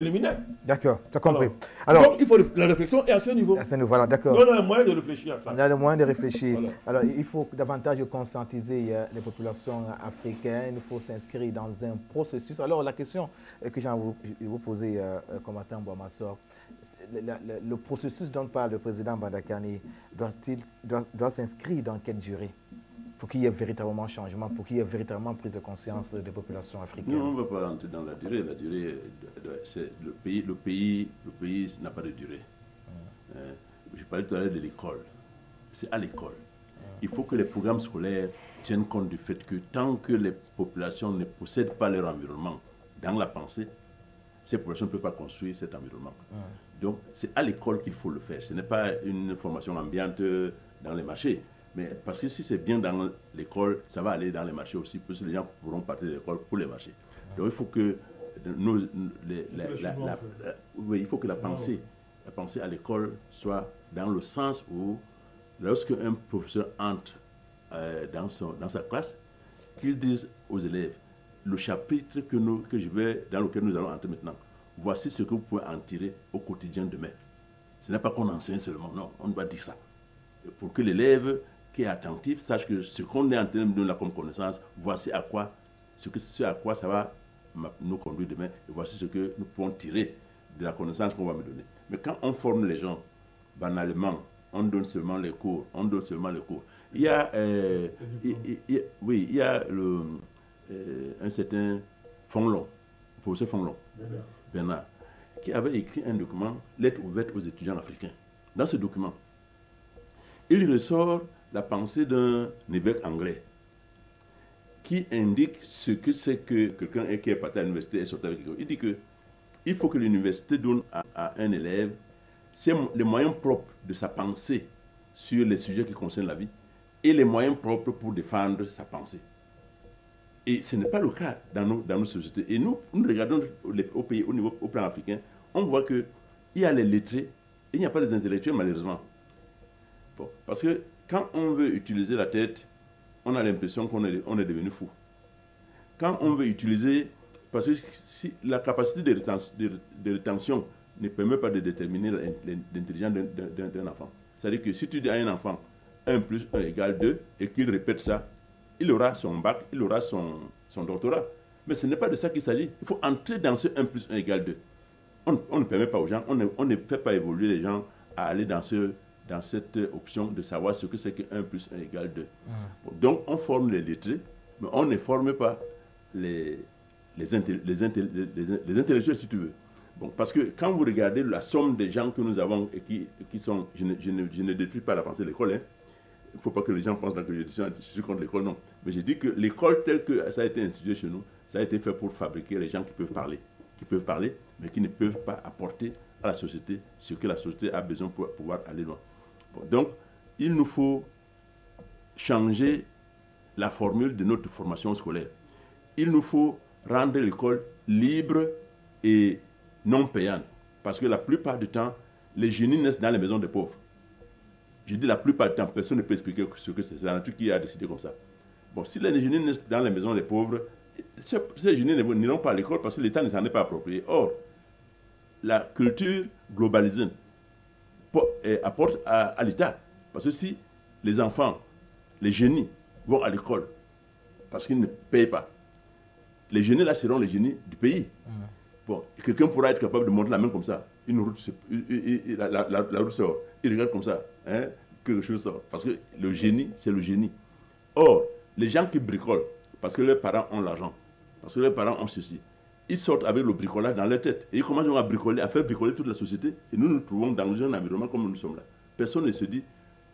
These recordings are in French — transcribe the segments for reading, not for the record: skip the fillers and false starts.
liminaire. D'accord, tu as compris. Alors, donc, il faut la réflexion est à ce niveau. À ce niveau, voilà, d'accord. On a le moyen de réfléchir à ça. On a le moyen de réfléchir. Voilà. Alors, il faut davantage conscientiser les populations africaines. Il faut s'inscrire dans un processus. Alors, la question que j'ai envie de vous poser, combattant Bouamassor, le processus dont parle le président Bandakani doit s'inscrire dans quelle durée pour qu'il y ait véritablement changement, pour qu'il y ait véritablement prise de conscience des populations africaines? Non, on ne va pas entrer dans la durée. La durée, c'est le pays n'a pas de durée. Je parlais tout à l'heure de l'école. C'est à l'école. Il faut que les programmes scolaires tiennent compte du fait que tant que les populations ne possèdent pas leur environnement dans la pensée, ces populations ne peuvent pas construire cet environnement. Donc, c'est à l'école qu'il faut le faire. Ce n'est pas une formation ambiante dans les marchés. Mais parce que si c'est bien dans l'école, ça va aller dans les marchés aussi, parce que les gens pourront partir de l'école pour les marchés. Donc il faut que il faut que la pensée à l'école soit dans le sens où, lorsque un professeur entre dans sa classe, qu'il dise aux élèves, le chapitre dans lequel nous allons entrer maintenant, voici ce que vous pouvez en tirer au quotidien demain. Ce n'est pas qu'on enseigne seulement, non, on doit dire ça. Pour que l'élève qui est attentif sache que ce qu'on est en train de donner comme connaissance, voici ce à quoi ça va nous conduire demain, et voici ce que nous pouvons tirer de la connaissance qu'on va me donner. Mais quand on forme les gens, banalement, on donne seulement les cours, Il y a, un certain Fonlon, professeur Fonlon, Bernard, qui avait écrit un document, lettre ouverte aux étudiants africains. Dans ce document, il ressort la pensée d'un évêque anglais qui indique ce que c'est que quelqu'un qui est parti à l'université et sorti avec quelqu'un. Il dit qu'il faut que l'université donne à un élève les moyens propres de sa pensée sur les sujets qui concernent la vie et les moyens propres pour défendre sa pensée. Et ce n'est pas le cas dans nos sociétés. Et nous regardons au pays, au plan africain, on voit qu'il y a les lettrés et il n'y a pas les intellectuels, malheureusement. Bon, parce que quand on veut utiliser la tête, on a l'impression qu'on est devenu fou. Quand on veut utiliser, parce que si la capacité de rétention ne permet pas de déterminer l'intelligence d'un enfant. C'est-à-dire que si tu dis à un enfant 1 plus 1 égale 2 et qu'il répète ça, il aura son bac, il aura son doctorat. Mais ce n'est pas de ça qu'il s'agit. Il faut entrer dans ce 1 plus 1 égale 2. On ne permet pas aux gens, on ne fait pas évoluer les gens à aller dans cette option de savoir ce que c'est que 1 plus 1 égale 2. Bon, donc, on forme les lettrés, mais on ne forme pas les intellectuels, si tu veux. Bon, parce que quand vous regardez la somme des gens que nous avons et qui sont... Je ne détruis pas la pensée de l'école. Il ne faut pas que les gens pensent que je suis contre l'école, non. Mais je dis que l'école telle que ça a été institué chez nous, ça a été fait pour fabriquer les gens qui peuvent parler, mais qui ne peuvent pas apporter à la société ce que la société a besoin pour pouvoir aller loin. Bon, donc, il nous faut changer la formule de notre formation scolaire. Il nous faut rendre l'école libre et non payante. Parce que la plupart du temps, les génies naissent dans les maisons des pauvres. Je dis la plupart du temps, personne ne peut expliquer ce que c'est. C'est un truc qui a décidé comme ça. Bon, si les génies naissent dans les maisons des pauvres, ces génies n'iront pas à l'école parce que l'État ne s'en est pas approprié. Or, la culture globalisée apporte à l'État. Parce que si les enfants, les génies, vont à l'école parce qu'ils ne payent pas, les génies là seront les génies du pays. Bon, quelqu'un pourra être capable de monter la main comme ça. Une route, la route sort. Il regarde comme ça. Hein, quelque chose sort. Parce que le génie, c'est le génie. Or, les gens qui bricolent, parce que leurs parents ont l'argent, parce que leurs parents ont ceci, ils sortent avec le bricolage dans leur tête. Et ils commencent à bricoler, à faire bricoler toute la société. Et nous nous trouvons dans un environnement comme nous sommes là. Personne ne se dit,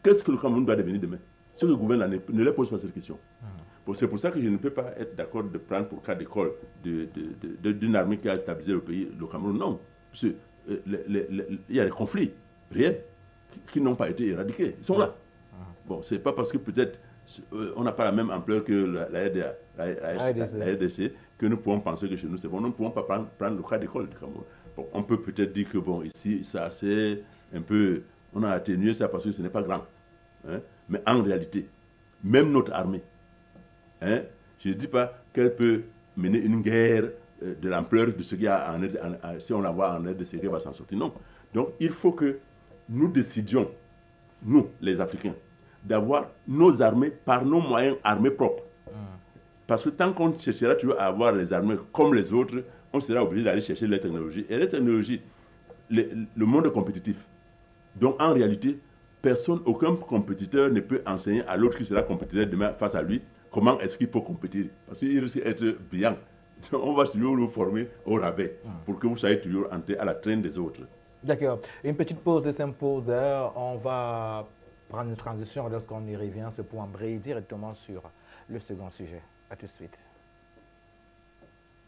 qu'est-ce que le Cameroun doit devenir demain? Ceux qui gouvernent là ne leur posent pas cette question. Bon, c'est pour ça que je ne peux pas être d'accord de prendre pour cas d'école d'une armée qui a stabilisé le pays, le Cameroun. Non. Parce que, il y a des conflits réels qui n'ont pas été éradiqués. Ils sont là. Bon, c'est pas parce que peut-être on n'a pas la même ampleur que la RDC que nous pouvons penser que chez nous c'est bon. Nous ne pouvons pas prendre le cas d'école du Cameroun. Bon, on peut peut-être dire que bon, ici, ça c'est un peu... On a atténué ça parce que ce n'est pas grand. Hein? Mais en réalité, même notre armée, hein, je ne dis pas qu'elle peut mener une guerre de l'ampleur de ce qu'il y a en aide, si on la voit en aide de ce qui va s'en sortir. Non. Donc il faut que nous décidions, nous les Africains, d'avoir nos armées par nos moyens armés propres. Parce que tant qu'on cherchera toujours à avoir les armées comme les autres, on sera obligé d'aller chercher les technologies. Et les technologies, le monde est compétitif. Donc en réalité, aucun compétiteur ne peut enseigner à l'autre qui sera compétiteur demain face à lui comment est-ce qu'il faut compétir. Parce qu'il risque d'être brillant. On va toujours vous former au rabais pour que vous soyez toujours entré à la traîne des autres. D'accord. Une petite pause s'impose. On va prendre une transition. Lorsqu'on y revient, c'est pour embrayer directement sur le second sujet. À tout de suite.